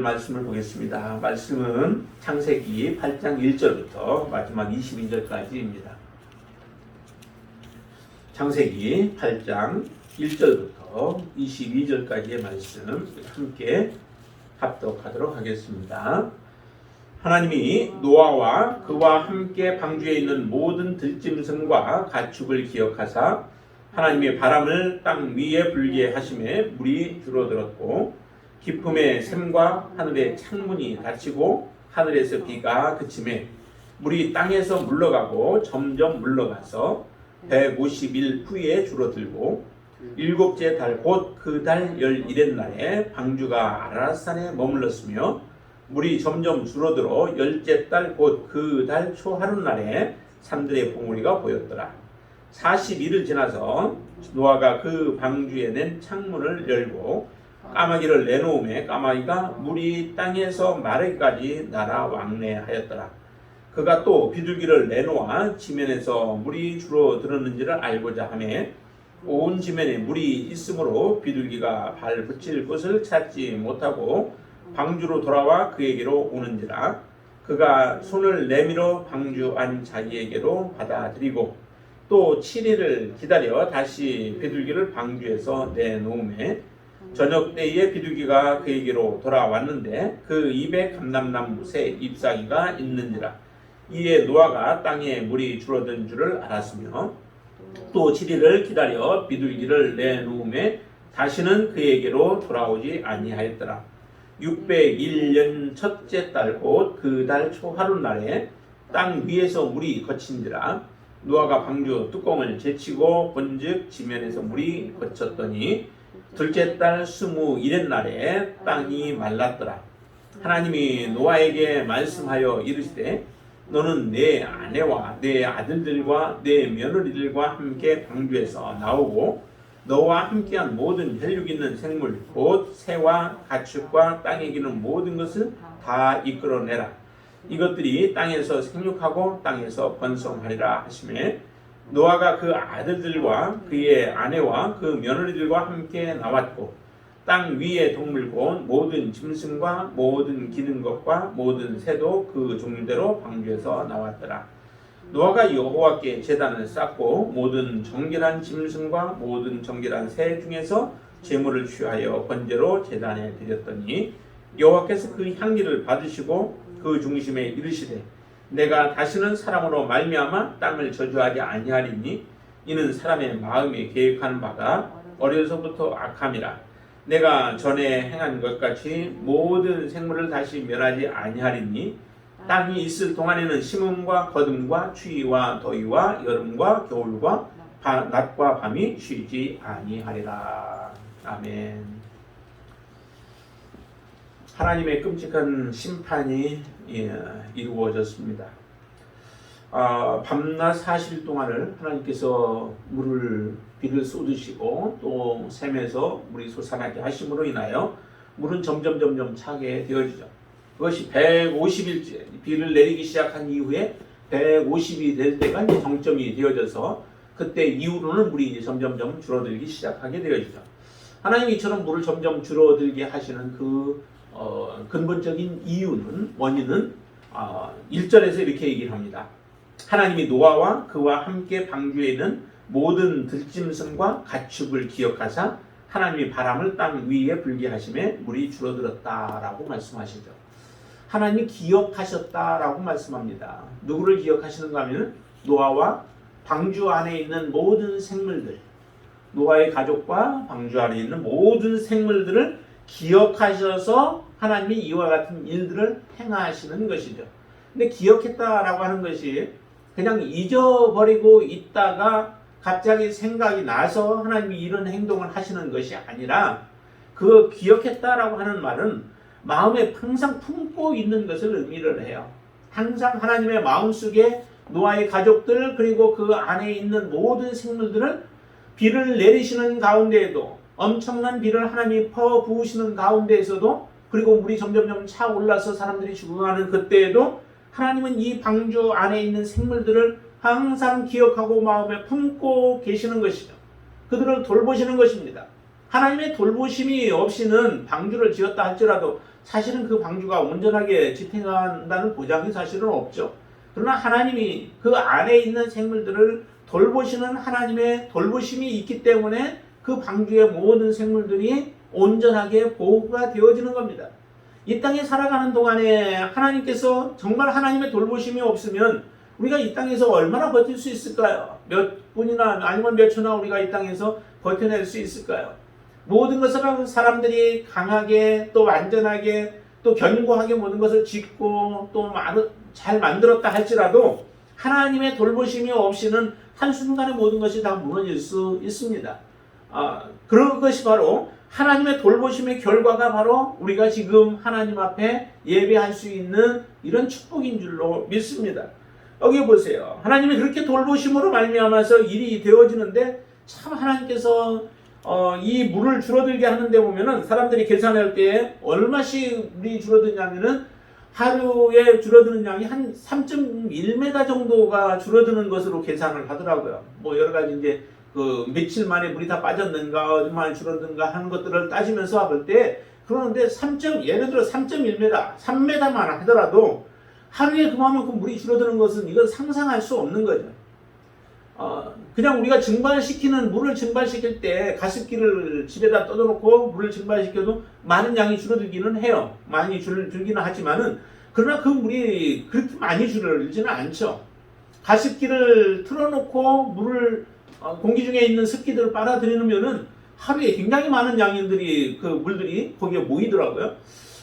말씀을 보겠습니다. 말씀은 창세기 8장 1절부터 마지막 22절까지입니다. 창세기 8장 1절부터 22절까지의 말씀 함께 합독하도록 하겠습니다. 하나님이 노아와 그와 함께 방주에 있는 모든 들짐승과 가축을 기억하사 하나님의 바람을 땅 위에 불게 하심에 물이 줄어들었고 깊음의 샘과 하늘의 창문이 닫히고 하늘에서 비가 그치매 물이 땅에서 물러가고 점점 물러가서 150일 후에 줄어들고 일곱째 달 곧 그 달 11의 날에 방주가 아라산에 머물렀으며 물이 점점 줄어들어 열째 달 곧 그 달 초하룻날에 산들의 봉우리가 보였더라. 40일을 지나서 노아가 그 방주에 낸 창문을 열고 까마귀를 내놓음에 까마귀가 물이 땅에서 마르기까지 날아 왕래하였더라. 그가 또 비둘기를 내놓아 지면에서 물이 줄어들었는지를 알고자 하며 온 지면에 물이 있으므로 비둘기가 발 붙일 곳을 찾지 못하고 방주로 돌아와 그에게로 오는지라. 그가 손을 내밀어 방주 안 자기에게로 받아들이고 또 7일을 기다려 다시 비둘기를 방주에서 내놓음에 저녁 때에 비둘기가 그에게로 돌아왔는데 그 입에 감람나무 새 잎사귀가 있는지라. 이에 노아가 땅에 물이 줄어든 줄을 알았으며 또 7일을 기다려 비둘기를 내놓음에 다시는 그에게로 돌아오지 아니하였더라. 601년 첫째 달 곧 그 달 초하룻날에 땅 위에서 물이 거친지라. 노아가 방주 뚜껑을 제치고 본즉 지면에서 물이 거쳤더니 둘째 달 21의 날에 땅이 말랐더라. 하나님이 노아에게 말씀하여 이르시되 너는 내 아내와 내 아들들과 내 며느리들과 함께 방주에서 나오고 너와 함께한 모든 혈육 있는 생물 곧 새와 가축과 땅에 기는 모든 것을 다 이끌어내라. 이것들이 땅에서 생육하고 땅에서 번성하리라 하시매 노아가 그 아들들과 그의 아내와 그 며느리들과 함께 나왔고 땅 위의 동물 곧 모든 짐승과 모든 기는 것과 모든 새도 그 종류대로 방주에서 나왔더라. 노아가 여호와께 제단을 쌓고 모든 정결한 짐승과 모든 정결한 새 중에서 제물을 취하여 번제로 제단에 드렸더니 여호와께서 그 향기를 받으시고 그 중심에 이르시되 내가 다시는 사람으로 말미암아 땅을 저주하지 아니하리니 이는 사람의 마음에 계획하는 바가 어려서부터 악함이라. 내가 전에 행한 것 같이 모든 생물을 다시 멸하지 아니하리니 땅이 있을 동안에는 심음과 거둠과 추위와 더위와 여름과 겨울과 낮과 밤이 쉬지 아니하리라. 아멘. 하나님의 끔찍한 심판이 이루어졌습니다. 밤낮 40일 동안을 하나님께서 비를 쏟으시고 또 샘에서 물이 솟아나게 하심으로 인하여 물은 점점 차게 되어지죠. 그것이 150일째 비를 내리기 시작한 이후에 150이 될 때가 이제 정점이 되어져서 그때 이후로는 물이 이제 점점 줄어들기 시작하게 되어지죠. 하나님이 이처럼 물을 점점 줄어들게 하시는 그 근본적인 원인은 1절에서 이렇게 얘기를 합니다. 하나님이 노아와 그와 함께 방주에 있는 모든 들짐승과 가축을 기억하사 하나님이 바람을 땅 위에 불게 하심에 물이 줄어들었다라고 말씀하시죠. 하나님이 기억하셨다라고 말씀합니다. 누구를 기억하시는가 하면 노아와 방주 안에 있는 모든 생물들, 노아의 가족과 방주 안에 있는 모든 생물들을 기억하셔서 하나님이 이와 같은 일들을 행하시는 것이죠. 근데 기억했다라고 하는 것이 그냥 잊어버리고 있다가 갑자기 생각이 나서 하나님이 이런 행동을 하시는 것이 아니라 그 기억했다라고 하는 말은 마음에 항상 품고 있는 것을 의미를 해요. 항상 하나님의 마음속에 노아의 가족들 그리고 그 안에 있는 모든 생물들을 비를 내리시는 가운데에도 엄청난 비를 하나님이 퍼부으시는 가운데에서도 그리고 물이 점점 차올라서 사람들이 죽어가는 그때에도 하나님은 이 방주 안에 있는 생물들을 항상 기억하고 마음에 품고 계시는 것이죠. 그들을 돌보시는 것입니다. 하나님의 돌보심이 없이는 방주를 지었다 할지라도 사실은 그 방주가 온전하게 지탱한다는 보장이 사실은 없죠. 그러나 하나님이 그 안에 있는 생물들을 돌보시는 하나님의 돌보심이 있기 때문에 그 방주의 모든 생물들이 온전하게 보호가 되어지는 겁니다. 이 땅에 살아가는 동안에 하나님께서 정말 하나님의 돌보심이 없으면 우리가 이 땅에서 얼마나 버틸 수 있을까요? 몇 분이나 아니면 몇 초나 우리가 이 땅에서 버텨낼 수 있을까요? 모든 것을 사람들이 강하게 또 완전하게 또 견고하게 모든 것을 짓고 또 잘 만들었다 할지라도 하나님의 돌보심이 없이는 한순간에 모든 것이 다 무너질 수 있습니다. 그런 것이 바로 하나님의 돌보심의 결과가 바로 우리가 지금 하나님 앞에 예배할 수 있는 이런 축복인 줄로 믿습니다. 여기 보세요. 하나님이 그렇게 돌보심으로 말미암아서 일이 되어지는데 참 하나님께서 이 물을 줄어들게 하는데 보면은 사람들이 계산할 때 얼마씩 물이 줄어드냐면은 하루에 줄어드는 양이 한 3.1m 정도가 줄어드는 것으로 계산을 하더라고요. 뭐 여러 가지 이제 그 며칠 만에 물이 다 빠졌는가 얼마나 줄어든가 하는 것들을 따지면서 볼 때 그러는데 예를 들어 3.1m, 3m만 하더라도 하루에 그만큼 물이 줄어드는 것은 이건 상상할 수 없는 거죠. 그냥 우리가 물을 증발시킬 때 가습기를 집에다 떠놓고 물을 증발시켜도 많은 양이 줄어들기는 해요. 많이 줄기는 하지만은 그러나 그 물이 그렇게 많이 줄어들지는 않죠. 가습기를 틀어놓고 물을 공기 중에 있는 습기들을 빨아들이면은 하루에 굉장히 많은 양들이 그 물들이 거기에 모이더라고요.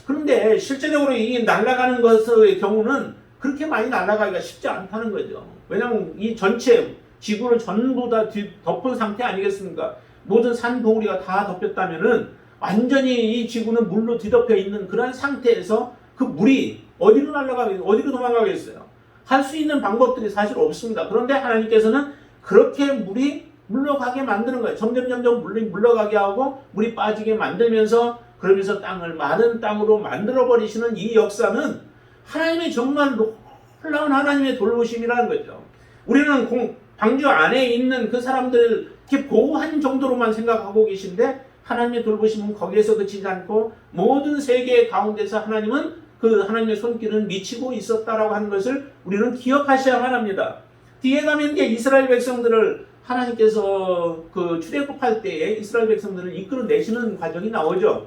그런데 실제적으로 이 날아가는 것의 경우는 그렇게 많이 날아가기가 쉽지 않다는 거죠. 왜냐하면 이 전체 지구를 전부 다 덮은 상태 아니겠습니까? 모든 산 봉우리가 다 덮였다면은 완전히 이 지구는 물로 뒤덮여 있는 그런 상태에서 그 물이 어디로 도망가겠어요? 할 수 있는 방법들이 사실 없습니다. 그런데 하나님께서는 그렇게 물이 물러가게 만드는 거예요. 점점 물이 물러가게 하고 물이 빠지게 만들면서 그러면서 땅을 마른 땅으로 만들어 버리시는 이 역사는 하나님의 정말 놀라운 하나님의 돌보심이라는 거죠. 우리는 방주 안에 있는 그 사람들을 이렇게 보호한 정도로만 생각하고 계신데 하나님의 돌보심은 거기에서 그치지 않고 모든 세계 가운데서 하나님은 그 하나님의 손길은 미치고 있었다라고 하는 것을 우리는 기억하셔야만 합니다. 뒤에 가면 이제 이스라엘 백성들을 하나님께서 그 출애굽할 때에 이스라엘 백성들을 이끌어내시는 과정이 나오죠.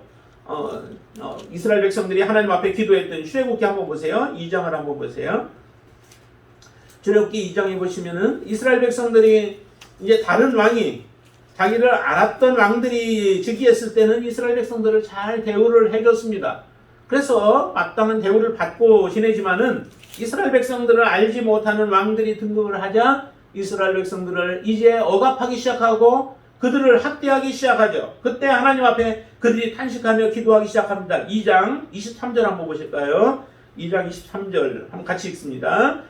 이스라엘 백성들이 하나님 앞에 기도했던 출애굽기 한번 보세요. 2장을 한번 보세요. 출애굽기 2장에 보시면은 이스라엘 백성들이 이제 다른 왕이 자기를 알았던 왕들이 즉위했을 때는 이스라엘 백성들을 잘 대우를 해줬습니다. 그래서 마땅한 대우를 받고 지내지만은 이스라엘 백성들을 알지 못하는 왕들이 등극을 하자 이스라엘 백성들을 이제 억압하기 시작하고 그들을 학대하기 시작하죠. 그때 하나님 앞에 그들이 탄식하며 기도하기 시작합니다. 2장 23절 한번 보실까요? 2장 23절 한번 같이 읽습니다.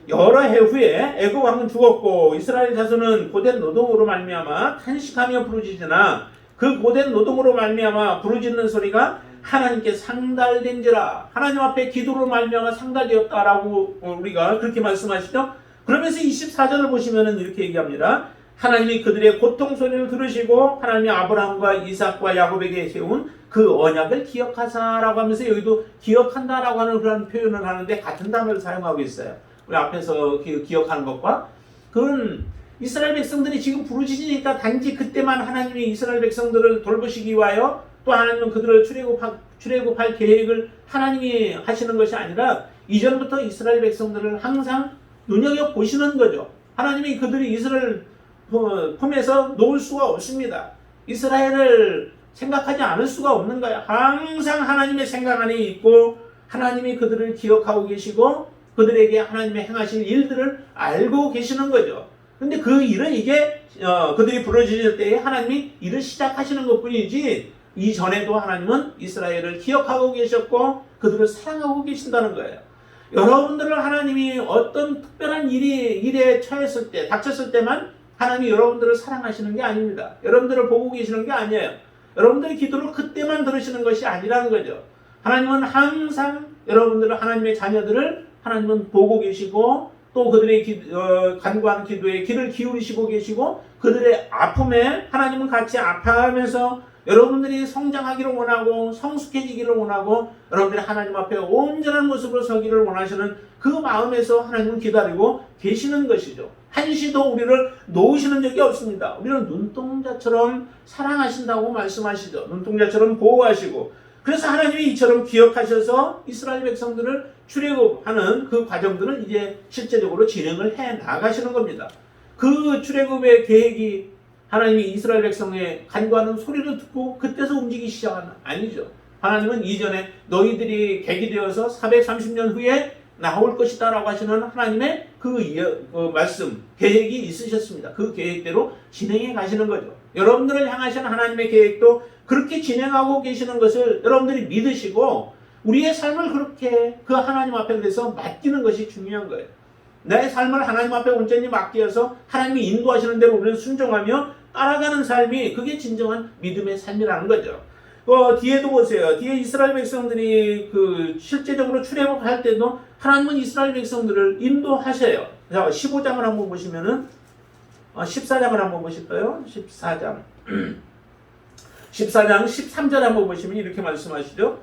여러 해 후에 애굽 왕은 죽었고 이스라엘 자손은 고된 노동으로 말미암아 탄식하며 부르짖으나 그 고된 노동으로 말미암아 부르짖는 소리가 하나님께 상달된지라. 하나님 앞에 기도로 말미암아 상달되었다라고 우리가 그렇게 말씀하시죠. 그러면서 24절을 보시면은 이렇게 얘기합니다. 하나님이 그들의 고통 소리를 들으시고 하나님이 아브라함과 이삭과 야곱에게 세운 그 언약을 기억하사라고 하면서 여기도 기억한다라고 하는 그런 표현을 하는데 같은 단어를 사용하고 있어요. 우리 앞에서 기억하는 것과 그건 이스라엘 백성들이 지금 부르짖으니까 단지 그때만 하나님이 이스라엘 백성들을 돌보시기 위하여 또 하나님은 그들을 출애굽할 계획을 하나님이 하시는 것이 아니라 이전부터 이스라엘 백성들을 항상 눈여겨보시는 거죠. 하나님이 그들이 이스라엘 품에서 놓을 수가 없습니다. 이스라엘을 생각하지 않을 수가 없는 거예요. 항상 하나님의 생각 안에 있고 하나님이 그들을 기억하고 계시고 그들에게 하나님의 행하실 일들을 알고 계시는 거죠. 근데 그 일은 이게 그들이 부르짖을 때에 하나님이 일을 시작하시는 것뿐이지 이전에도 하나님은 이스라엘을 기억하고 계셨고 그들을 사랑하고 계신다는 거예요. 여러분들을 하나님이 어떤 특별한 일에 처했을 때, 닥쳤을 때만 하나님이 여러분들을 사랑하시는 게 아닙니다. 여러분들을 보고 계시는 게 아니에요. 여러분들의 기도를 그때만 들으시는 것이 아니라는 거죠. 하나님은 항상 여러분들을 하나님의 자녀들을 하나님은 보고 계시고 또 그들의 간구하는 기도에 귀를 기울이시고 계시고 그들의 아픔에 하나님은 같이 아파하면서 여러분들이 성장하기를 원하고 성숙해지기를 원하고 여러분들이 하나님 앞에 온전한 모습으로 서기를 원하시는 그 마음에서 하나님은 기다리고 계시는 것이죠. 한시도 우리를 놓으시는 적이 없습니다. 우리는 눈동자처럼 사랑하신다고 말씀하시죠. 눈동자처럼 보호하시고, 그래서 하나님이 이처럼 기억하셔서 이스라엘 백성들을 출애굽하는 그 과정들을 이제 실제적으로 진행을 해 나가시는 겁니다. 그 출애굽의 계획이 하나님이 이스라엘 백성의 간구하는 소리를 듣고 그때서 움직이기 시작하는 아니죠. 하나님은 이전에 너희들이 객이 되어서 430년 후에 나올 것이다 라고 하시는 하나님의 그 말씀, 계획이 있으셨습니다. 그 계획대로 진행해 가시는 거죠. 여러분들을 향하시는 하나님의 계획도 그렇게 진행하고 계시는 것을 여러분들이 믿으시고 우리의 삶을 그렇게 그 하나님 앞에 대해서 맡기는 것이 중요한 거예요. 내 삶을 하나님 앞에 온전히 맡겨서 하나님이 인도하시는 대로 우리는 순종하며 따라가는 삶이 그게 진정한 믿음의 삶이라는 거죠. 뒤에도 보세요. 뒤에 이스라엘 백성들이 그 실제적으로 출애굽할 때도 하나님은 이스라엘 백성들을 인도하셔요. 자, 15장을 한번 보시면은 14장을 한번 보실까요? 14장 13절 한번 보시면 이렇게 말씀하시죠.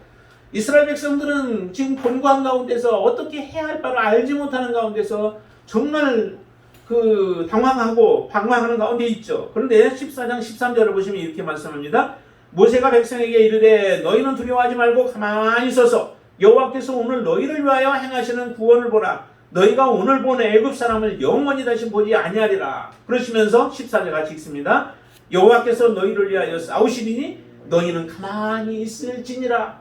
이스라엘 백성들은 지금 곤고한 가운데서 어떻게 해야 할 바를 알지 못하는 가운데서 정말 그 당황하고 방황하는 가운데 있죠. 그런데 14장 13절을 보시면 이렇게 말씀합니다. 모세가 백성에게 이르되 너희는 두려워하지 말고 가만히 있어서 여호와께서 오늘 너희를 위하여 행하시는 구원을 보라. 너희가 오늘 본 애굽 사람을 영원히 다시 보지 아니하리라. 그러시면서 14절 같이 읽습니다. 여호와께서 너희를 위하여 싸우시리니 너희는 가만히 있을지니라.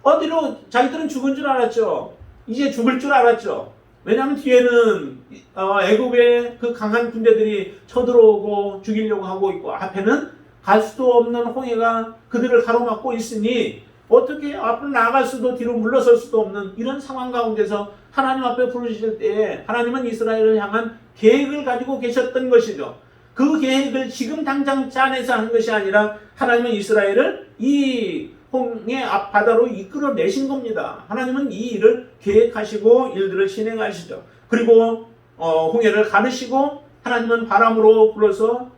어디로 자기들은 죽은 줄 알았죠. 이제 죽을 줄 알았죠. 왜냐하면 뒤에는 애굽의 그 강한 군대들이 쳐들어오고 죽이려고 하고 있고 앞에는 갈 수도 없는 홍해가 그들을 가로막고 있으니 어떻게 앞으로 나아갈 수도 뒤로 물러설 수도 없는 이런 상황 가운데서 하나님 앞에 부르실 때에 하나님은 이스라엘을 향한 계획을 가지고 계셨던 것이죠. 그 계획을 지금 당장 짜내서 하는 것이 아니라 하나님은 이스라엘을 이 홍해 앞바다로 이끌어내신 겁니다. 하나님은 이 일을 계획하시고 일들을 진행하시죠. 그리고 홍해를 가르시고 하나님은 바람으로 불어서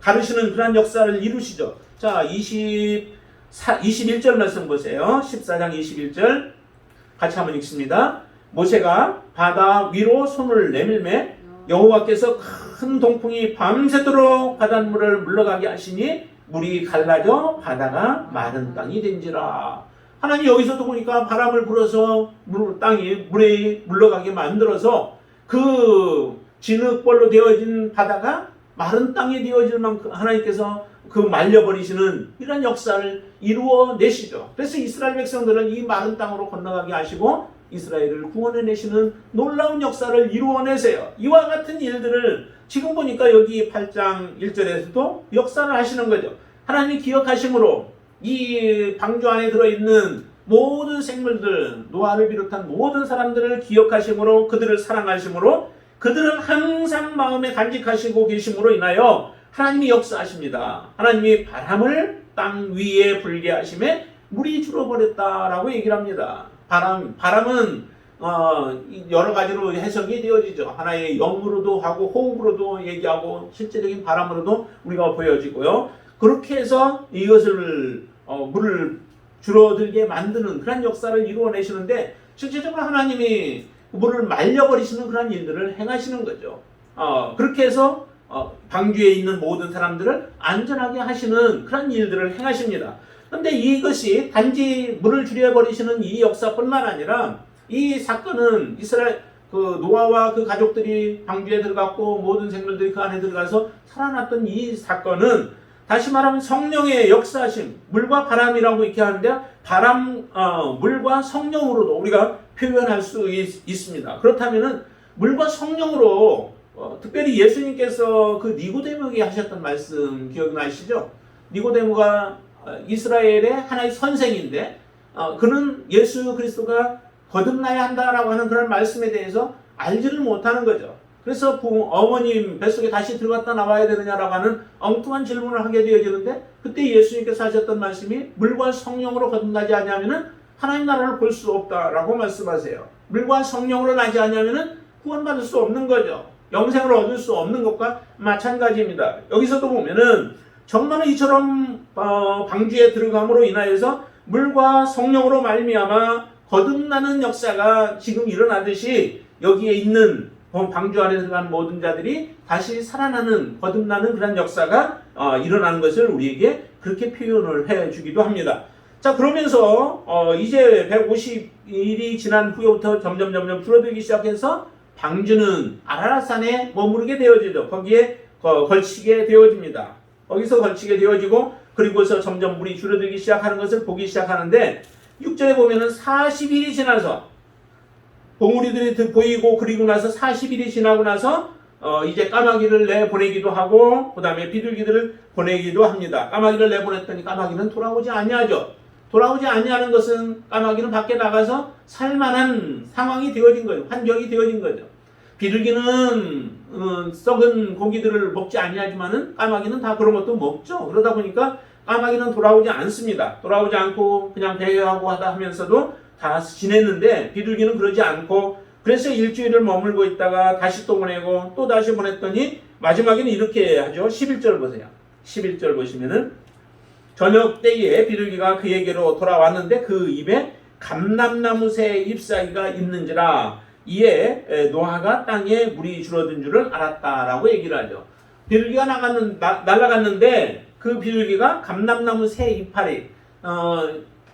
가르시는 그런 역사를 이루시죠. 자, 21절 말씀 보세요. 14장 21절 같이 한번 읽습니다. 모세가 바다 위로 손을 내밀매 여호와께서 큰 동풍이 밤새도록 바닷물을 물러가게 하시니 물이 갈라져 바다가 마른 땅이 된지라. 하나님 여기서도 보니까 바람을 불어서 땅이 물에 물러가게 만들어서 그 진흙벌로 되어진 바다가 마른 땅이 되어질 만큼 하나님께서 그 말려버리시는 이런 역사를 이루어내시죠. 그래서 이스라엘 백성들은 이 마른 땅으로 건너가게 하시고 이스라엘을 구원해내시는 놀라운 역사를 이루어내세요. 이와 같은 일들을 지금 보니까 여기 8장 1절에서도 역사를 하시는 거죠. 하나님이 기억하심으로 이 방주 안에 들어있는 모든 생물들, 노아를 비롯한 모든 사람들을 기억하심으로 그들을 사랑하심으로 그들은 항상 마음에 간직하시고 계심으로 인하여 하나님이 역사하십니다. 하나님이 바람을 땅 위에 불게 하심에 물이 줄어버렸다라고 얘기를 합니다. 바람은 여러 가지로 해석이 되어지죠. 하나의 영으로도 하고 호흡으로도 얘기하고 실제적인 바람으로도 우리가 보여지고요. 그렇게 해서 이것을 물을 줄어들게 만드는 그런 역사를 이루어내시는데 실제적으로 하나님이 물을 말려버리시는 그런 일들을 행하시는 거죠. 그렇게 해서 방주에 있는 모든 사람들을 안전하게 하시는 그런 일들을 행하십니다. 그런데 이것이 단지 물을 줄여버리시는 이 역사뿐만 아니라 이 사건은 이스라엘 그 노아와 그 가족들이 방주에 들어갔고 모든 생물들이 그 안에 들어가서 살아났던 이 사건은 다시 말하면 성령의 역사하심, 물과 바람이라고 이렇게 하는데 물과 성령으로도 우리가 표현할 수 있습니다. 그렇다면은 물과 성령으로 특별히 예수님께서 그 니고데모에게 하셨던 말씀 기억나시죠? 니고데모가 이스라엘의 하나의 선생인데 그는 예수 그리스도가 거듭나야 한다라고 하는 그런 말씀에 대해서 알지를 못하는 거죠. 그래서 어머님 뱃속에 다시 들어갔다 나와야 되느냐라고 하는 엉뚱한 질문을 하게 되어지는데 그때 예수님께서 하셨던 말씀이 물과 성령으로 거듭나지 않으면은 하나님 나라를 볼 수 없다라고 말씀하세요. 물과 성령으로 나지 않으면은 구원받을 수 없는 거죠. 영생을 얻을 수 없는 것과 마찬가지입니다. 여기서도 보면은 정말로 이처럼 방주에 들어감으로 인하여서 물과 성령으로 말미암아 거듭나는 역사가 지금 일어나듯이 여기에 있는 방주 안에 들어간 모든 자들이 다시 살아나는 거듭나는 그런 역사가 일어나는 것을 우리에게 그렇게 표현을 해주기도 합니다. 자, 그러면서 이제 150일이 지난 후부터 점점 줄어들기 시작해서 방주는 아라랏산에 머무르게 되어지죠. 거기에 걸치게 되어집니다. 거기서 걸치게 되어지고 그리고서 점점 물이 줄어들기 시작하는 것을 보기 시작하는데 6절에 보면은 40일이 지나서 봉우리들이 보이고 그리고 나서 40일이 지나고 나서 이제 까마귀를 내보내기도 하고 그 다음에 비둘기들을 보내기도 합니다. 까마귀를 내보냈더니 까마귀는 돌아오지 아니하죠. 돌아오지 아니하는 것은 까마귀는 밖에 나가서 살만한 상황이 되어진 거예요. 환경이 되어진 거죠. 비둘기는 썩은 고기들을 먹지 아니하지만은 까마귀는 다 그런 것도 먹죠. 그러다 보니까 까마귀는 돌아오지 않습니다. 돌아오지 않고 그냥 대여하고 하다 하면서도 다 지냈는데 비둘기는 그러지 않고 그래서 일주일을 머물고 있다가 다시 또 보내고 또 다시 보냈더니 마지막에는 이렇게 하죠. 11절 보세요. 11절 보시면은 저녁 때에 비둘기가 그에게로 돌아왔는데 그 입에 감람나무 새 잎사귀가 있는지라 이에 노아가 땅에 물이 줄어든 줄을 알았다라고 얘기를 하죠. 비둘기가 날아갔는데 그 비둘기가 감람나무 새 이파리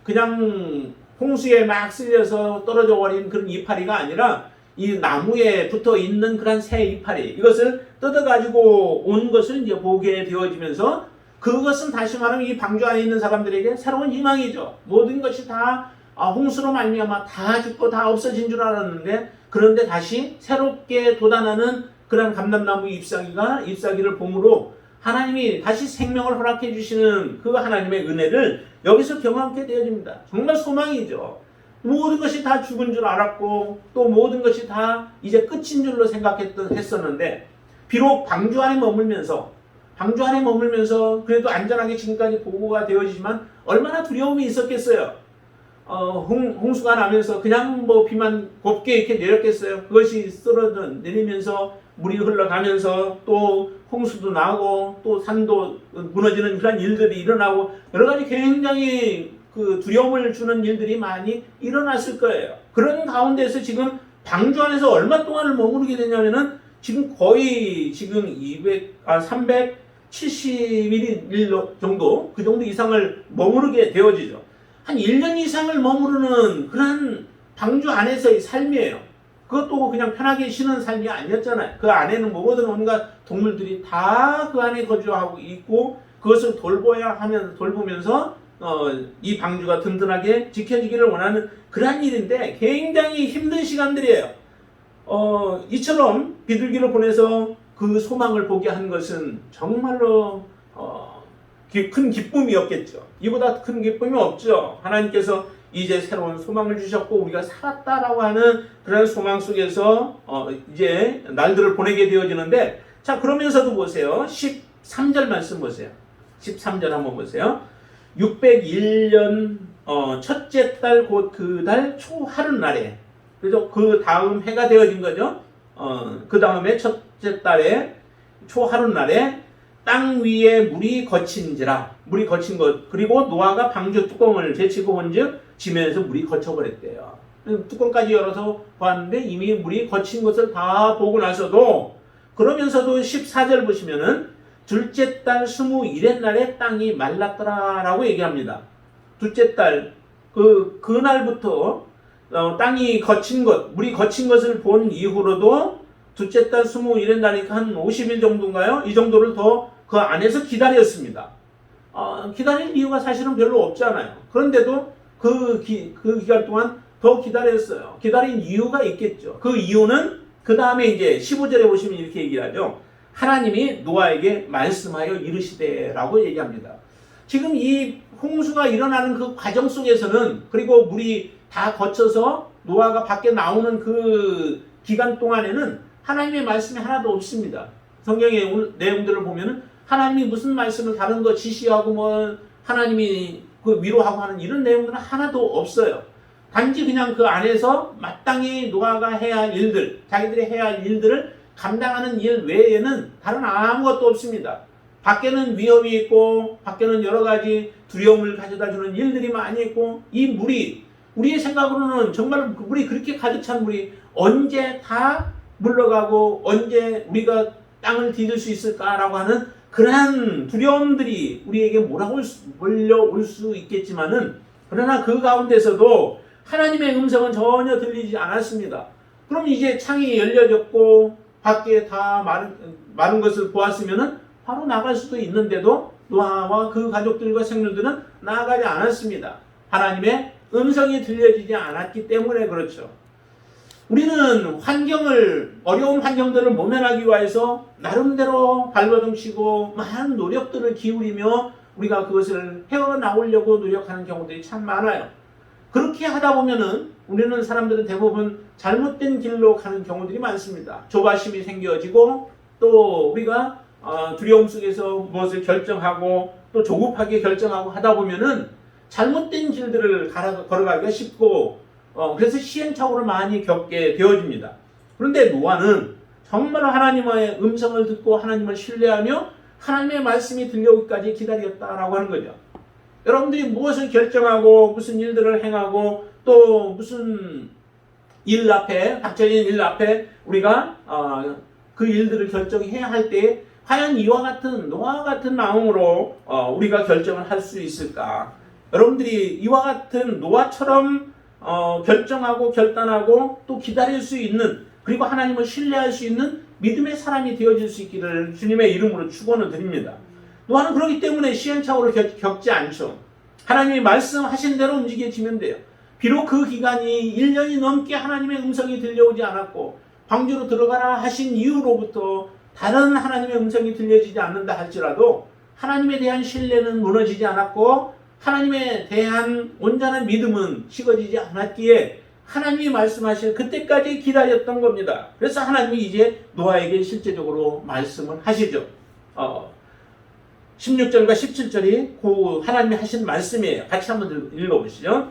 그냥 홍수에 막 쓸려서 떨어져 버린 그런 이파리가 아니라 이 나무에 붙어 있는 그런 새 이파리 이것을 뜯어가지고 온 것을 이제 보게 되어지면서 그것은 다시 말하면 이 방주 안에 있는 사람들에게 새로운 희망이죠. 모든 것이 다 홍수로 말미암아 다 죽고 다 없어진 줄 알았는데 그런데 다시 새롭게 돋아나는 그런 감람나무 잎사귀를 봄으로 하나님이 다시 생명을 허락해 주시는 그 하나님의 은혜를 여기서 경험하게 되어집니다. 정말 소망이죠. 모든 것이 다 죽은 줄 알았고 또 모든 것이 다 이제 끝인 줄로 했었는데 비록 방주 안에 머물면서 그래도 안전하게 지금까지 보고가 되어지지만 얼마나 두려움이 있었겠어요. 홍수가 나면서 그냥 비만 곱게 이렇게 내렸겠어요. 그것이 쓰러져 내리면서 물이 흘러가면서 또 홍수도 나고 또 산도 무너지는 그런 일들이 일어나고 여러 가지 굉장히 그 두려움을 주는 일들이 많이 일어났을 거예요. 그런 가운데서 지금 방주 안에서 얼마 동안을 머무르게 되냐면은 지금 거의 지금 370일 정도 그 정도 이상을 머무르게 되어지죠. 한 1년 이상을 머무르는 그런 방주 안에서의 삶이에요. 그것도 그냥 편하게 쉬는 삶이 아니었잖아요. 그 안에는 모든 온갖 동물들이 다 그 안에 거주하고 있고 그것을 돌보면서 이 방주가 든든하게 지켜지기를 원하는 그런 일인데 굉장히 힘든 시간들이에요. 이처럼 비둘기를 보내서 그 소망을 보게 한 것은 정말로 큰 기쁨이었겠죠. 이보다 큰 기쁨이 없죠. 하나님께서 이제 새로운 소망을 주셨고 우리가 살았다라고 하는 그런 소망 속에서 이제 날들을 보내게 되어지는데 자 그러면서도 보세요. 13절 말씀 보세요. 13절 한번 보세요. 601년 첫째 달 곧 그 달 초하룻날에 그래서 그 다음 해가 되어진 거죠. 그 다음에 첫째 달에 초하룻날에 땅 위에 물이 거친 것 그리고 노아가 방주 뚜껑을 제치고 본즉 지면에서 물이 거쳐버렸대요. 뚜껑까지 열어서 봤는데 이미 물이 거친 것을 다 보고 나서도 그러면서도 14절 보시면은 둘째 달 21의 날에 땅이 말랐더라라고 얘기합니다. 둘째 달 그날부터 땅이 거친 것 물이 거친 것을 본 이후로도 둘째 달 21의 날이니까 한 50일 정도인가요? 이 정도를 더 그 안에서 기다렸습니다. 기다릴 이유가 사실은 별로 없잖아요. 그런데도 그 기간 동안 더 기다렸어요. 기다린 이유가 있겠죠. 그 이유는 그 다음에 이제 15절에 보시면 이렇게 얘기하죠. 하나님이 노아에게 말씀하여 이르시되라고 얘기합니다. 지금 이 홍수가 일어나는 그 과정 속에서는 그리고 물이 다 거쳐서 노아가 밖에 나오는 그 기간 동안에는 하나님의 말씀이 하나도 없습니다. 성경의 내용들을 보면은 하나님이 무슨 말씀을 다른 거 지시하고 하나님이 그 위로하고 하는 이런 내용들은 하나도 없어요. 단지 그냥 그 안에서 마땅히 노아가 해야 할 일들, 자기들이 해야 할 일들을 감당하는 일 외에는 다른 아무것도 없습니다. 밖에는 위험이 있고 밖에는 여러 가지 두려움을 가져다 주는 일들이 많이 있고 이 물이 우리의 생각으로는 정말 물이 그렇게 가득 찬 물이 언제 다 물러가고 언제 우리가 땅을 디딜 수 있을까라고 하는 그러한 두려움들이 우리에게 몰려올 수 있겠지만은 그러나 그 가운데서도 하나님의 음성은 전혀 들리지 않았습니다. 그럼 이제 창이 열려졌고 밖에 다 많은 것을 보았으면은 바로 나갈 수도 있는데도 노아와 그 가족들과 생물들은 나아가지 않았습니다. 하나님의 음성이 들려지지 않았기 때문에 그렇죠. 우리는 어려운 환경들을 모면하기 위해서 나름대로 발버둥치고 많은 노력들을 기울이며 우리가 그것을 헤어나오려고 노력하는 경우들이 참 많아요. 그렇게 하다 보면은 우리는 사람들은 대부분 잘못된 길로 가는 경우들이 많습니다. 조바심이 생겨지고 또 우리가 두려움 속에서 무엇을 결정하고 또 조급하게 결정하고 하다 보면은 잘못된 길들을 걸어가기가 쉽고 그래서 시행착오를 많이 겪게 되어집니다. 그런데 노아는 정말 하나님의 음성을 듣고 하나님을 신뢰하며 하나님의 말씀이 들려오기까지 기다렸다라고 하는 거죠. 여러분들이 무엇을 결정하고 무슨 일들을 행하고 또 무슨 닥쳐진 일 앞에 우리가 그 일들을 결정해야 할 때 과연 노아와 같은 마음으로 우리가 결정을 할 수 있을까? 여러분들이 이와 같은 노아처럼 결정하고 결단하고 또 기다릴 수 있는 그리고 하나님을 신뢰할 수 있는 믿음의 사람이 되어질 수 있기를 주님의 이름으로 축원을 드립니다. 노아는 그렇기 때문에 시행착오를 겪지 않죠. 하나님이 말씀하신 대로 움직여지면 돼요. 비록 그 기간이 1년이 넘게 하나님의 음성이 들려오지 않았고 방주로 들어가라 하신 이후로부터 다른 하나님의 음성이 들려지지 않는다 할지라도 하나님에 대한 신뢰는 무너지지 않았고 하나님에 대한 온전한 믿음은 식어지지 않았기에 하나님이 말씀하실 그때까지 기다렸던 겁니다. 그래서 하나님이 이제 노아에게 실제적으로 말씀을 하시죠. 16절과 17절이 그 하나님이 하신 말씀이에요. 같이 한번 읽어보시죠.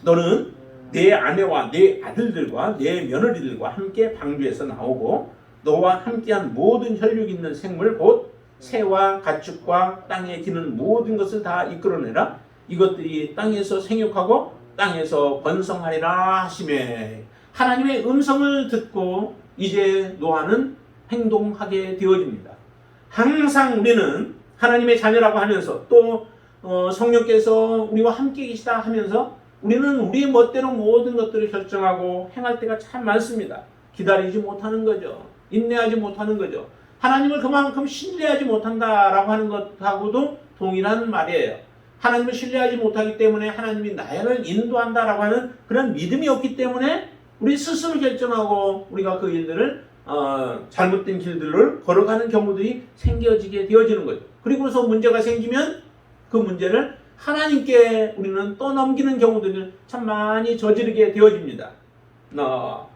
너는 내 아내와 내 아들들과 내 며느리들과 함께 방주에서 나오고 너와 함께한 모든 혈육 있는 생물 곧 새와 가축과 땅에 기는 모든 것을 다 이끌어내라. 이것들이 땅에서 생육하고 땅에서 번성하리라 하시매 하나님의 음성을 듣고 이제 노아는 행동하게 되어집니다. 항상 우리는 하나님의 자녀라고 하면서 또 성령께서 우리와 함께 계시다 하면서 우리는 우리의 멋대로 모든 것들을 결정하고 행할 때가 참 많습니다. 기다리지 못하는 거죠. 인내하지 못하는 거죠. 하나님을 그만큼 신뢰하지 못한다라고 하는 것하고도 동일한 말이에요. 하나님을 신뢰하지 못하기 때문에 하나님이 나를 인도한다라고 하는 그런 믿음이 없기 때문에 우리 스스로 결정하고 우리가 그 일들을 잘못된 길들을 걸어가는 경우들이 생겨지게 되어지는 거죠. 그리고서 문제가 생기면 그 문제를 하나님께 우리는 떠넘기는 경우들을 참 많이 저지르게 되어집니다.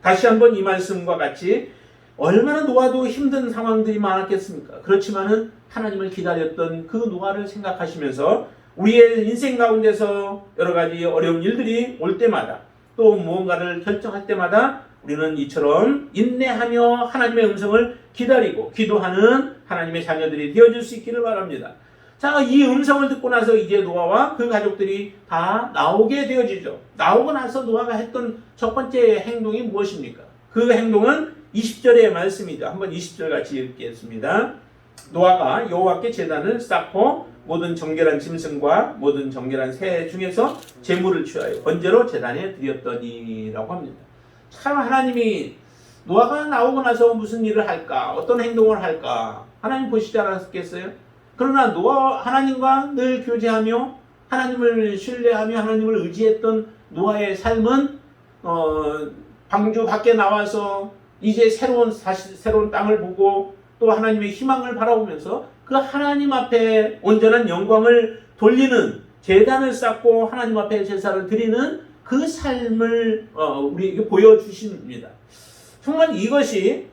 다시 한번 이 말씀과 같이 얼마나 노아도 힘든 상황들이 많았겠습니까? 그렇지만은 하나님을 기다렸던 그 노아를 생각하시면서 우리의 인생 가운데서 여러 가지 어려운 일들이 올 때마다 또 무언가를 결정할 때마다 우리는 이처럼 인내하며 하나님의 음성을 기다리고 기도하는 하나님의 자녀들이 되어줄 수 있기를 바랍니다. 자, 이 음성을 듣고 나서 이제 노아와 그 가족들이 다 나오게 되어지죠. 나오고 나서 노아가 했던 첫 번째 행동이 무엇입니까? 그 행동은 20절의 말씀이죠. 한번 20절 같이 읽겠습니다. 노아가 여호와께 제단을 쌓고 모든 정결한 짐승과 모든 정결한 새 중에서 제물을 취하여 번제로 제단에 드렸더니라고 합니다. 참 하나님이 노아가 나오고 나서 무슨 일을 할까? 어떤 행동을 할까? 하나님 보시지 않았겠어요? 그러나 하나님과 늘 교제하며 하나님을 신뢰하며 하나님을 의지했던 노아의 삶은 방주 밖에 나와서 이제 새로운 땅을 보고 또 하나님의 희망을 바라보면서 그 하나님 앞에 온전한 영광을 돌리는 제단을 쌓고 하나님 앞에 제사를 드리는 그 삶을 우리에게 보여주십니다. 정말 이것이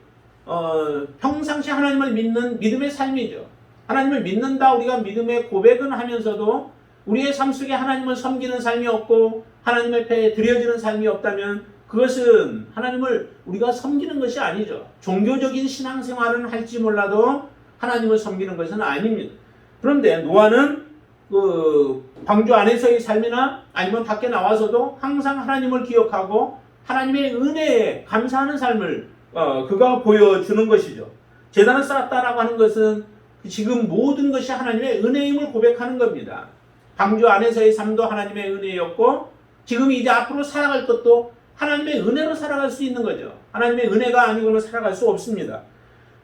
평상시 하나님을 믿는 믿음의 삶이죠. 하나님을 믿는다 우리가 믿음의 고백은 하면서도 우리의 삶 속에 하나님을 섬기는 삶이 없고 하나님 앞에 드려지는 삶이 없다면 그것은 하나님을 우리가 섬기는 것이 아니죠. 종교적인 신앙생활은 할지 몰라도 하나님을 섬기는 것은 아닙니다. 그런데 노아는 그 방주 안에서의 삶이나 아니면 밖에 나와서도 항상 하나님을 기억하고 하나님의 은혜에 감사하는 삶을 그가 보여주는 것이죠. 제단을 쌓았다라고 하는 것은 지금 모든 것이 하나님의 은혜임을 고백하는 겁니다. 방주 안에서의 삶도 하나님의 은혜였고 지금 이제 앞으로 살아갈 것도 하나님의 은혜로 살아갈 수 있는 거죠. 하나님의 은혜가 아니고는 살아갈 수 없습니다.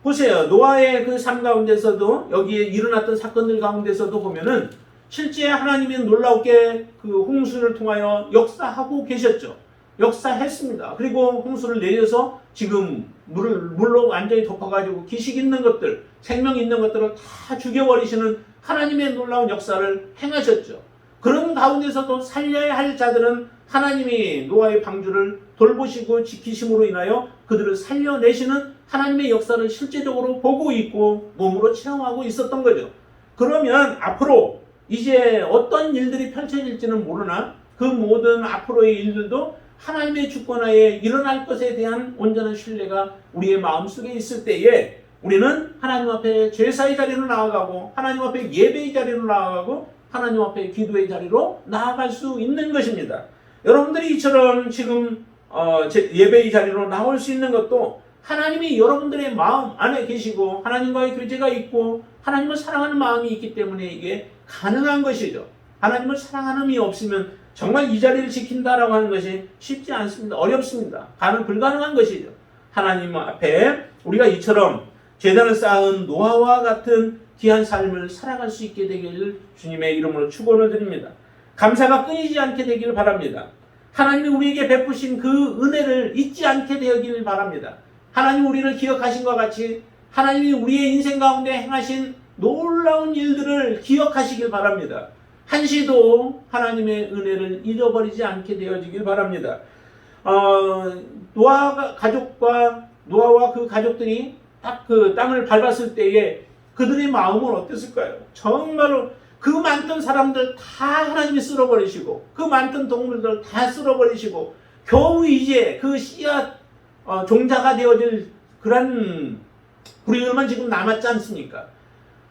보세요. 노아의 그 삶 가운데서도 여기에 일어났던 사건들 가운데서도 보면은 실제 하나님이 놀랍게 그 홍수를 통하여 역사하고 계셨죠. 역사했습니다. 그리고 홍수를 내려서 지금 물로 완전히 덮어가지고 기식 있는 것들, 생명 있는 것들을 다 죽여버리시는 하나님의 놀라운 역사를 행하셨죠. 그런 가운데서도 살려야 할 자들은 하나님이 노아의 방주를 돌보시고 지키심으로 인하여 그들을 살려내시는 하나님의 역사를 실제적으로 보고 있고 몸으로 체험하고 있었던 거죠. 그러면 앞으로 이제 어떤 일들이 펼쳐질지는 모르나 그 모든 앞으로의 일들도 하나님의 주권하에 일어날 것에 대한 온전한 신뢰가 우리의 마음속에 있을 때에 우리는 하나님 앞에 제사의 자리로 나아가고 하나님 앞에 예배의 자리로 나아가고 하나님 앞에 기도의 자리로 나아갈 수 있는 것입니다. 여러분들이 이처럼 지금 예배의 자리로 나올 수 있는 것도 하나님이 여러분들의 마음 안에 계시고 하나님과의 교제가 있고 하나님을 사랑하는 마음이 있기 때문에 이게 가능한 것이죠. 하나님을 사랑하는 이 없으면 정말 이 자리를 지킨다라고 하는 것이 쉽지 않습니다. 어렵습니다. 불가능한 것이죠. 하나님 앞에 우리가 이처럼 제단을 쌓은 노아와 같은 귀한 삶을 살아갈 수 있게 되기를 주님의 이름으로 축원을 드립니다. 감사가 끊이지 않게 되기를 바랍니다. 하나님이 우리에게 베푸신 그 은혜를 잊지 않게 되기를 바랍니다. 하나님 우리를 기억하신 것과 같이 하나님이 우리의 인생 가운데 행하신 놀라운 일들을 기억하시길 바랍니다. 한시도 하나님의 은혜를 잃어버리지 않게 되어지길 바랍니다. 노아와 그 가족들이 딱 그 땅을 밟았을 때에 그들의 마음은 어땠을까요? 정말로 그 많던 사람들 다 하나님이 쓸어버리시고 그 많던 동물들 다 쓸어버리시고 겨우 이제 그 씨앗 종자가 되어질 그런 우리들만 지금 남았지 않습니까?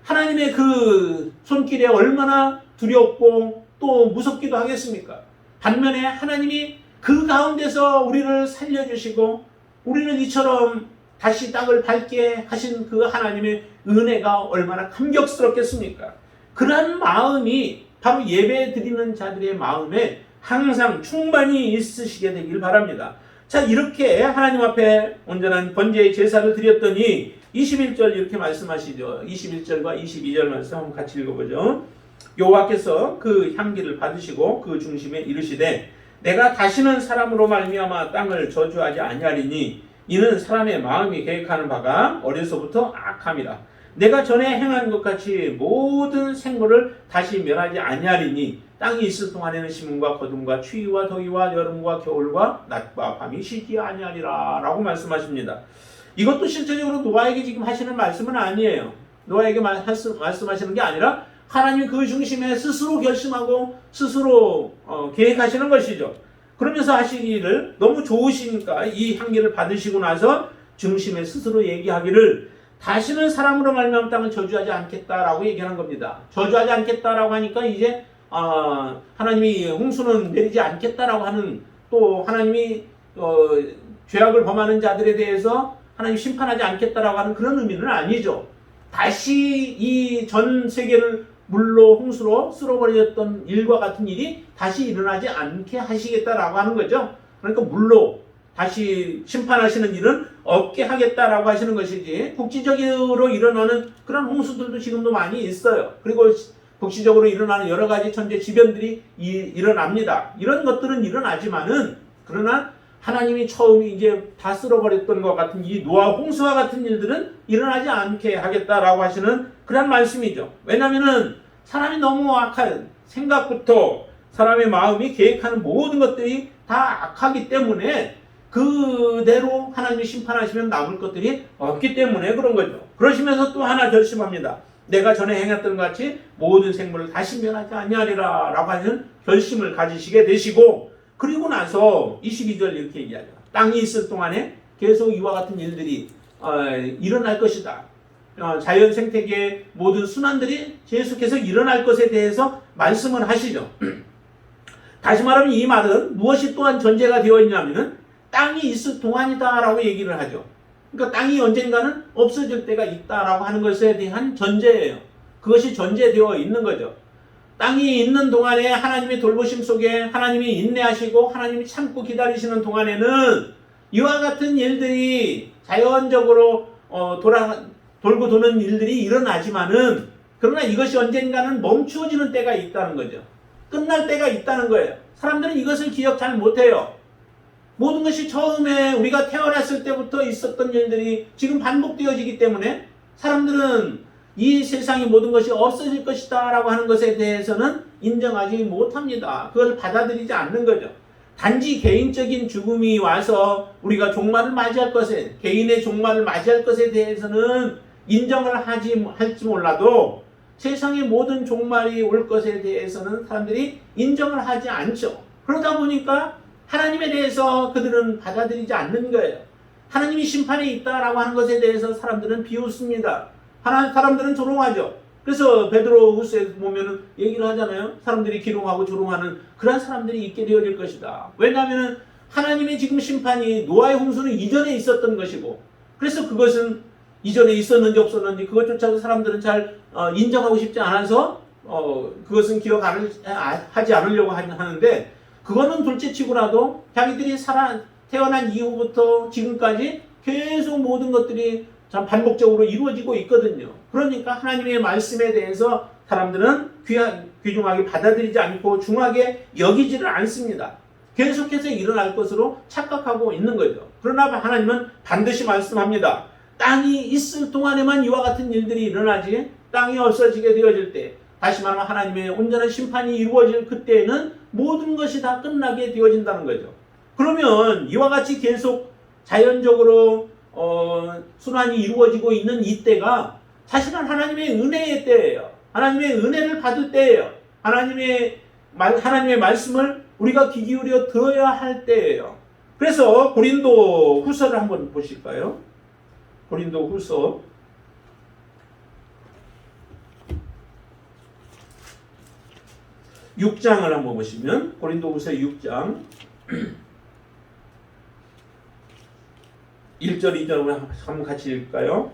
하나님의 그 손길에 얼마나 두렵고 또 무섭기도 하겠습니까? 반면에 하나님이 그 가운데서 우리를 살려주시고 우리는 이처럼 다시 땅을 밟게 하신 그 하나님의 은혜가 얼마나 감격스럽겠습니까? 그러한 마음이 바로 예배 드리는 자들의 마음에 항상 충만히 있으시게 되길 바랍니다. 자, 이렇게 하나님 앞에 온전한 번제의 제사를 드렸더니 21절 이렇게 말씀하시죠. 21절과 22절 말씀 한번 같이 읽어보죠. 여호와께서 그 향기를 받으시고 그 중심에 이르시되 내가 다시는 사람으로 말미암아 땅을 저주하지 아니하리니 이는 사람의 마음이 계획하는 바가 어려서부터 악함이라. 내가 전에 행한 것 같이 모든 생물을 다시 멸하지 아니하리니 땅이 있을 동안에는 심음과 거둠과 추위와 더위와 여름과 겨울과 낮과 밤이 쉬지 아니하리라 라고 말씀하십니다. 이것도 실제적으로 노아에게 지금 하시는 말씀은 아니에요. 노아에게 말씀하시는 게 아니라 하나님이 그 중심에 스스로 결심하고 스스로 계획하시는 것이죠. 그러면서 하시기를 너무 좋으시니까 이 향기를 받으시고 나서 중심에 스스로 얘기하기를 다시는 사람으로 말미암아 땅을 저주하지 않겠다라고 얘기하는 겁니다. 저주하지 않겠다라고 하니까 이제 하나님이 홍수는 내리지 않겠다라고 하는 또 하나님이 죄악을 범하는 자들에 대해서 하나님 심판하지 않겠다라고 하는 그런 의미는 아니죠. 다시 이 전 세계를 물로 홍수로 쓸어버렸던 일과 같은 일이 다시 일어나지 않게 하시겠다라고 하는 거죠. 그러니까 물로 다시 심판하시는 일은 없게 하겠다라고 하시는 것이지 국지적으로 일어나는 그런 홍수들도 지금도 많이 있어요. 그리고 국지적으로 일어나는 여러 가지 천재 지변들이 일어납니다. 이런 것들은 일어나지만은 그러나 하나님이 처음에 이제 다 쓸어버렸던 것 같은 이 노아 홍수와 같은 일들은 일어나지 않게 하겠다라고 하시는 그런 말씀이죠. 왜냐하면은 사람이 너무 악한 생각부터 사람의 마음이 계획하는 모든 것들이 다 악하기 때문에 그대로 하나님이 심판하시면 남을 것들이 없기 때문에 그런 거죠. 그러시면서 또 하나 결심합니다. 내가 전에 행했던 것 같이 모든 생물을 다시 멸하지 아니하리라 라고 하는 결심을 가지시게 되시고 그리고 나서 22절 이렇게 얘기하죠. 땅이 있을 동안에 계속 이와 같은 일들이 일어날 것이다. 자연 생태계의 모든 순환들이 계속해서 일어날 것에 대해서 말씀을 하시죠. 다시 말하면 이 말은 무엇이 또한 전제가 되어 있냐면은 땅이 있을 동안이다라고 얘기를 하죠. 그러니까 땅이 언젠가는 없어질 때가 있다라고 하는 것에 대한 전제예요. 그것이 전제되어 있는 거죠. 땅이 있는 동안에 하나님의 돌보심 속에 하나님이 인내하시고 하나님이 참고 기다리시는 동안에는 이와 같은 일들이 자연적으로 돌고 도는 일들이 일어나지만은 그러나 이것이 언젠가는 멈추어지는 때가 있다는 거죠. 끝날 때가 있다는 거예요. 사람들은 이것을 기억 잘 못해요. 모든 것이 처음에 우리가 태어났을 때부터 있었던 일들이 지금 반복되어지기 때문에 사람들은 이 세상의 모든 것이 없어질 것이다 라고 하는 것에 대해서는 인정하지 못합니다. 그걸 받아들이지 않는 거죠. 단지 개인적인 죽음이 와서 우리가 종말을 맞이할 것에, 개인의 종말을 맞이할 것에 대해서는 인정을 할지 몰라도 세상의 모든 종말이 올 것에 대해서는 사람들이 인정을 하지 않죠. 그러다 보니까 하나님에 대해서 그들은 받아들이지 않는 거예요. 하나님이 심판에 있다라고 하는 것에 대해서 사람들은 비웃습니다. 사람들은 조롱하죠. 그래서 베드로후서에 보면은 얘기를 하잖아요. 사람들이 기롱하고 조롱하는 그런 사람들이 있게 되어질 것이다. 왜냐하면 하나님의 지금 심판이 노아의 홍수는 이전에 있었던 것이고, 그래서 그것은 이전에 있었는지 없었는지 그것조차도 사람들은 잘 인정하고 싶지 않아서 그것은 기억하지 않으려고 하는데, 그거는 둘째치고라도 자기들이 태어난 이후부터 지금까지 계속 모든 것들이 참 반복적으로 이루어지고 있거든요. 그러니까 하나님의 말씀에 대해서 사람들은 귀중하게 받아들이지 않고 중하게 여기지를 않습니다. 계속해서 일어날 것으로 착각하고 있는 거죠. 그러나 하나님은 반드시 말씀합니다. 땅이 있을 동안에만 이와 같은 일들이 일어나지, 땅이 없어지게 되어질 때, 다시 말하면 하나님의 온전한 심판이 이루어질 그때에는 모든 것이 다 끝나게 되어진다는 거죠. 그러면 이와 같이 계속 자연적으로 순환이 이루어지고 있는 이때가 사실은 하나님의 은혜의 때예요. 하나님의 은혜를 받을 때예요. 하나님의 말씀을 우리가 귀 기울여 들어야 할 때예요. 그래서 고린도 후서를 한번 보실까요? 고린도 후서 6장을 한번 보시면, 고린도 후서 6장 1절 2절을 한번 같이 읽을까요?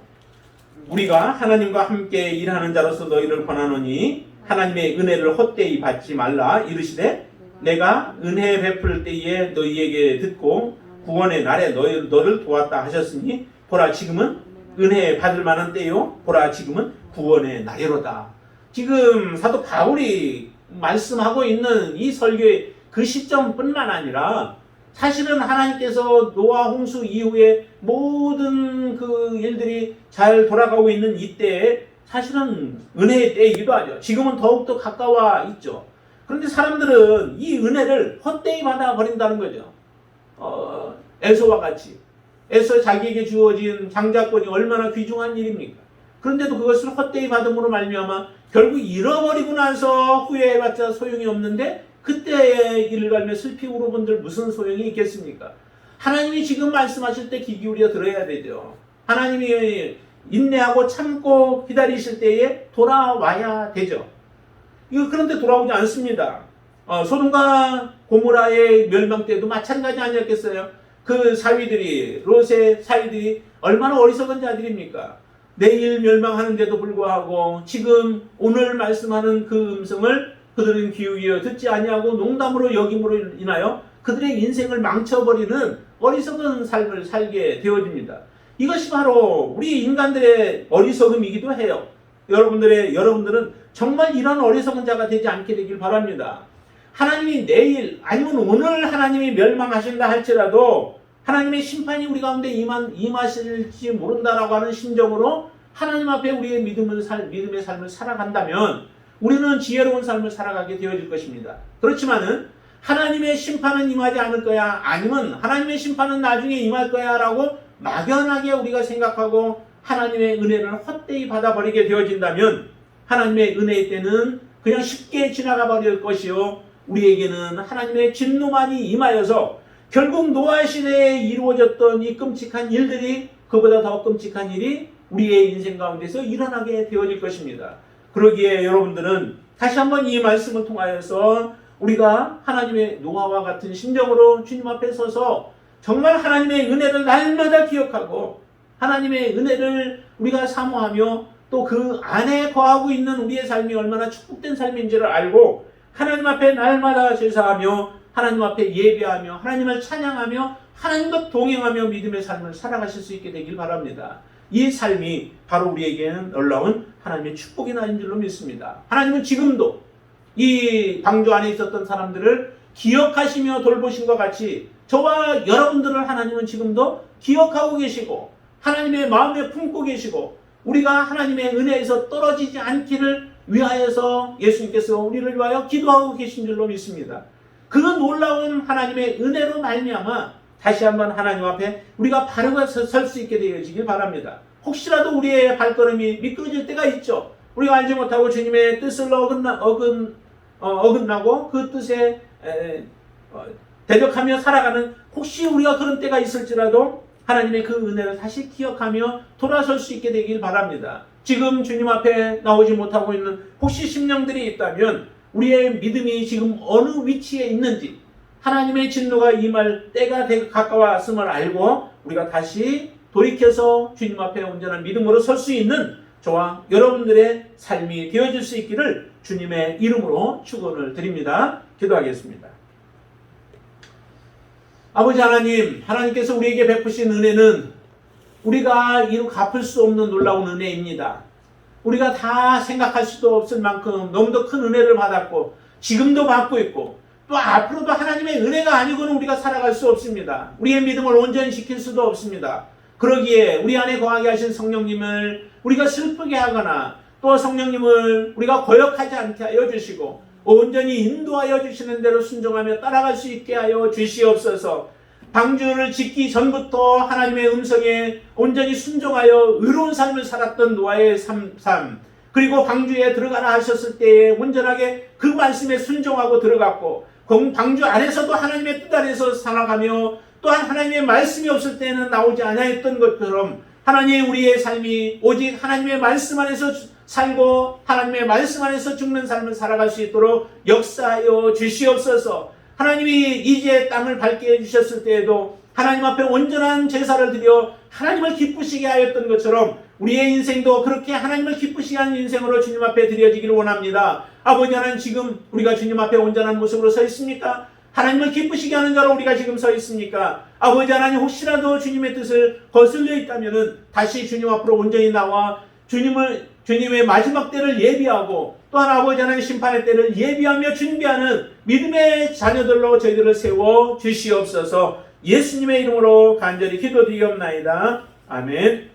우리가 하나님과 함께 일하는 자로서 너희를 권하노니 하나님의 은혜를 헛되이 받지 말라. 이르시되 내가 은혜 베풀 때에 너희에게 듣고 구원의 날에 너를 도왔다 하셨으니 보라 지금은 은혜 받을 만한 때요, 보라 지금은 구원의 날이로다. 지금 사도 바울이 말씀하고 있는 이 설교의 그 시점뿐만 아니라 사실은 하나님께서 노아 홍수 이후에 모든 그 일들이 잘 돌아가고 있는 이때에 사실은 은혜의 때이기도 하죠. 지금은 더욱더 가까워 있죠. 그런데 사람들은 이 은혜를 헛되이 받아버린다는 거죠. 에서와 같이. 에서 자기에게 주어진 장자권이 얼마나 귀중한 일입니까? 그런데도 그것을 헛되이 받음으로 말미암아 결국 잃어버리고 나서 후회해봤자 소용이 없는데, 그때의 일을 갈며 슬피 울어본들 무슨 소용이 있겠습니까? 하나님이 지금 말씀하실 때 귀 기울여 들어야 되죠. 하나님이 인내하고 참고 기다리실 때에 돌아와야 되죠. 그런데 돌아오지 않습니다. 소돔과 고모라의 멸망 때도 마찬가지 아니었겠어요? 그 사위들이, 롯의 사위들이 얼마나 어리석은 자들입니까? 내일 멸망하는데도 불구하고 지금 오늘 말씀하는 그 음성을 그들은 귀 기울여 듣지 아니하고 농담으로 여김으로 인하여 그들의 인생을 망쳐버리는 어리석은 삶을 살게 되어집니다. 이것이 바로 우리 인간들의 어리석음이기도 해요. 여러분들은 정말 이런 어리석은 자가 되지 않게 되길 바랍니다. 하나님이 내일 아니면 오늘 하나님이 멸망하신다 할지라도 하나님의 심판이 우리 가운데 임하실지 모른다라고 하는 심정으로 하나님 앞에 우리의 믿음의 삶을 살아간다면 우리는 지혜로운 삶을 살아가게 되어질 것입니다. 그렇지만은 하나님의 심판은 임하지 않을 거야, 아니면 하나님의 심판은 나중에 임할 거야 라고 막연하게 우리가 생각하고 하나님의 은혜를 헛되이 받아버리게 되어진다면 하나님의 은혜의 때는 그냥 쉽게 지나가 버릴 것이요, 우리에게는 하나님의 진노만이 임하여서 결국 노아 시대에 이루어졌던 이 끔찍한 일들이, 그보다 더 끔찍한 일이 우리의 인생 가운데서 일어나게 되어질 것입니다. 그러기에 여러분들은 다시 한번 이 말씀을 통하여서 우리가 하나님의 노아와 같은 심정으로 주님 앞에 서서 정말 하나님의 은혜를 날마다 기억하고 하나님의 은혜를 우리가 사모하며 또 그 안에 거하고 있는 우리의 삶이 얼마나 축복된 삶인지를 알고 하나님 앞에 날마다 제사하며 하나님 앞에 예배하며 하나님을 찬양하며 하나님과 동행하며 믿음의 삶을 살아가실 수 있게 되길 바랍니다. 이 삶이 바로 우리에게는 놀라운 하나님의 축복이 나인 줄로 믿습니다. 하나님은 지금도 이 방주 안에 있었던 사람들을 기억하시며 돌보신 것 같이 저와 여러분들을 하나님은 지금도 기억하고 계시고 하나님의 마음에 품고 계시고 우리가 하나님의 은혜에서 떨어지지 않기를 위하여서 예수님께서 우리를 위하여 기도하고 계신 줄로 믿습니다. 그 놀라운 하나님의 은혜로 말미암아 다시 한번 하나님 앞에 우리가 바르게 설 수 있게 되어지길 바랍니다. 혹시라도 우리의 발걸음이 미끄러질 때가 있죠. 우리가 알지 못하고 주님의 뜻을 어긋나고 그 뜻에 대적하며 살아가는 혹시 우리가 그런 때가 있을지라도 하나님의 그 은혜를 다시 기억하며 돌아설 수 있게 되길 바랍니다. 지금 주님 앞에 나오지 못하고 있는 혹시 심령들이 있다면 우리의 믿음이 지금 어느 위치에 있는지 하나님의 진노가 임할 때가 가까웠음을 알고 우리가 다시 돌이켜서 주님 앞에 온전한 믿음으로 설 수 있는 저와 여러분들의 삶이 되어질 수 있기를 주님의 이름으로 축원을 드립니다. 기도하겠습니다. 아버지 하나님, 하나님께서 우리에게 베푸신 은혜는 우리가 이루 갚을 수 없는 놀라운 은혜입니다. 우리가 다 생각할 수도 없을 만큼 너무도 큰 은혜를 받았고 지금도 받고 있고 또 앞으로도 하나님의 은혜가 아니고는 우리가 살아갈 수 없습니다. 우리의 믿음을 온전히 지킬 수도 없습니다. 그러기에 우리 안에 거하게 하신 성령님을 우리가 슬프게 하거나 또 성령님을 우리가 거역하지 않게 하여 주시고 온전히 인도하여 주시는 대로 순종하며 따라갈 수 있게 하여 주시옵소서. 방주를 짓기 전부터 하나님의 음성에 온전히 순종하여 의로운 삶을 살았던 노아의 삶 그리고 방주에 들어가라 하셨을 때에 온전하게 그 말씀에 순종하고 들어갔고 방주 안에서도 하나님의 뜻 안에서 살아가며 또한 하나님의 말씀이 없을 때는 나오지 않았던 것처럼 하나님 우리의 삶이 오직 하나님의 말씀 안에서 살고 하나님의 말씀 안에서 죽는 삶을 살아갈 수 있도록 역사하여 주시옵소서. 하나님이 이제 땅을 밟게 해주셨을 때에도 하나님 앞에 온전한 제사를 드려 하나님을 기쁘시게 하였던 것처럼 우리의 인생도 그렇게 하나님을 기쁘시게 하는 인생으로 주님 앞에 드려지기를 원합니다. 아버지 하나님, 지금 우리가 주님 앞에 온전한 모습으로 서 있습니까? 하나님을 기쁘시게 하는 자로 우리가 지금 서 있습니까? 아버지 하나님, 혹시라도 주님의 뜻을 거슬려 있다면 다시 주님 앞으로 온전히 나와 주님의 마지막 때를 예비하고 또한 아버지 하나님 심판의 때를 예비하며 준비하는 믿음의 자녀들로 저희들을 세워 주시옵소서. 예수님의 이름으로 간절히 기도드리옵나이다. 아멘.